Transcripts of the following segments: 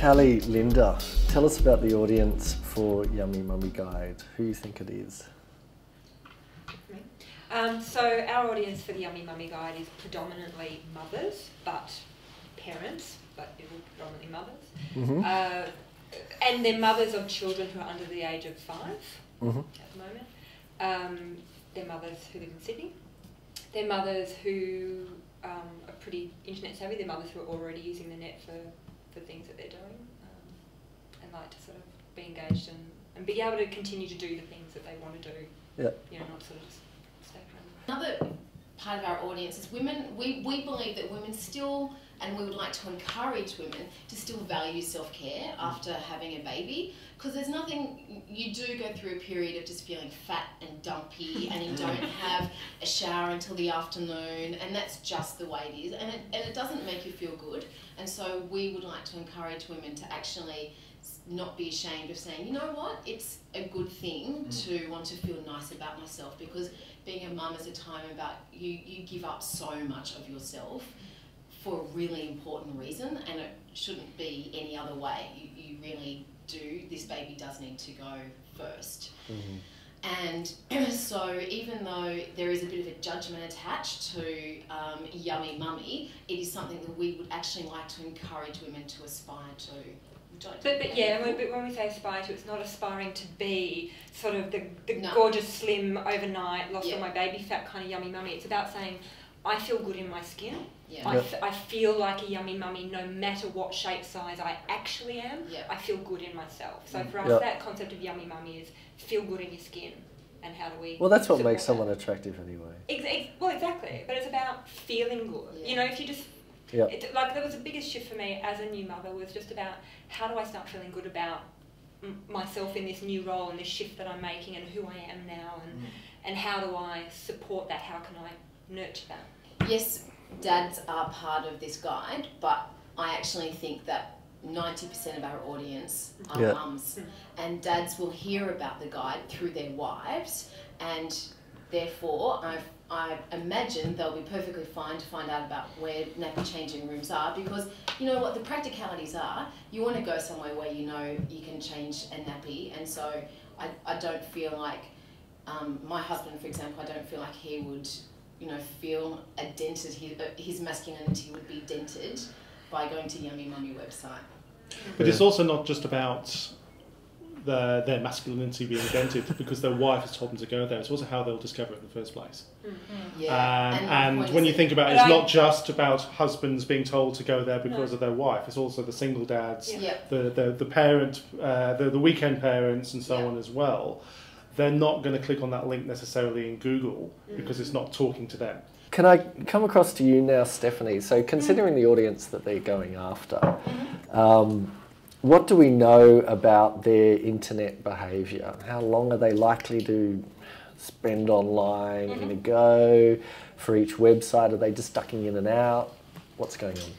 Callie, Linda, tell us about the audience for Yummy Mummy Guide. Who you think it is? So our audience for the Yummy Mummy Guide is predominantly mothers, but parents, but it will predominantly mothers. Mm-hmm. And they're mothers of children who are under the age of 5 mm-hmm. at the moment. They're mothers who live in Sydney. They're mothers who are pretty internet savvy. They're mothers who are already using the net for things that they're doing and like to sort of be engaged and be able to continue to do the things that they want to do. Yeah. You know, not sort of just stay home. Another part of our audience is women. We believe that women still, and we would like to encourage women to still value self-care after having a baby, because there's nothing, you do go through a period of just feeling fat and dumpy and you don't have a shower until the afternoon, and that's just the way it is, and it doesn't make you feel good. And so we would like to encourage women to actually not be ashamed of saying, you know what, it's a good thing to want to feel nice about myself, because being a mum is a time about you give up so much of yourself for a really important reason, and it shouldn't be any other way. You really do, this baby does need to go first. Mm-hmm. And so even though there is a bit of a judgment attached to Yummy Mummy, it is something that we would actually like to encourage women to aspire to. But yeah, when we say aspire to, it's not aspiring to be sort of the No. gorgeous, slim, overnight, lost Yeah. all my baby fat kind of yummy mummy. It's about saying, I feel good in my skin. Yeah. I feel like a yummy mummy no matter what shape, size I actually am. Yeah. I feel good in myself. So for us, Yeah. that concept of yummy mummy is feel good in your skin. And how do we... Well, that's what support makes someone that? attractive anyway. Well, exactly. But it's about feeling good. Yeah. You know, if you just... Yeah. Like, that was the biggest shift for me as a new mother, was just about how do I start feeling good about myself in this new role and this shift that I'm making and who I am now, and how do I support that? How can I nurture that? Yes, dads are part of this guide, but I actually think that 90% of our audience are mums, and dads will hear about the guide through their wives, and therefore I imagine they'll be perfectly fine to find out about where nappy changing rooms are, because you know what the practicalities are. You want to go somewhere where you know you can change a nappy, and so I don't feel like my husband, for example, I don't feel like he would, you know, feel a dented, his masculinity would be dented by going to Yummy Mummy website. But it's also not just about their masculinity being dented because their wife has told them to go there. It's also how they'll discover it in the first place. Yeah. And when you think about it, it's not just about husbands being told to go there because of their wife. It's also the single dads, the parent, the weekend parents, and so on as well. They're not going to click on that link necessarily in Google because it's not talking to them. Can I come across to you now, Stephanie? So considering the audience that they're going after, what do we know about their internet behaviour? How long are they likely to spend online in a go? For each website, are they just ducking in and out? What's going on?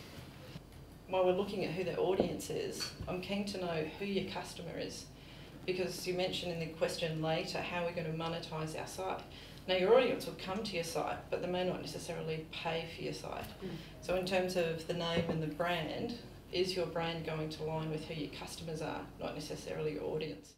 While we're looking at who their audience is, I'm keen to know who your customer is, because you mentioned in the question later how we're going to monetise our site. Now, your audience will come to your site, but they may not necessarily pay for your site. So in terms of the name and the brand, is your brand going to align with who your customers are, not necessarily your audience?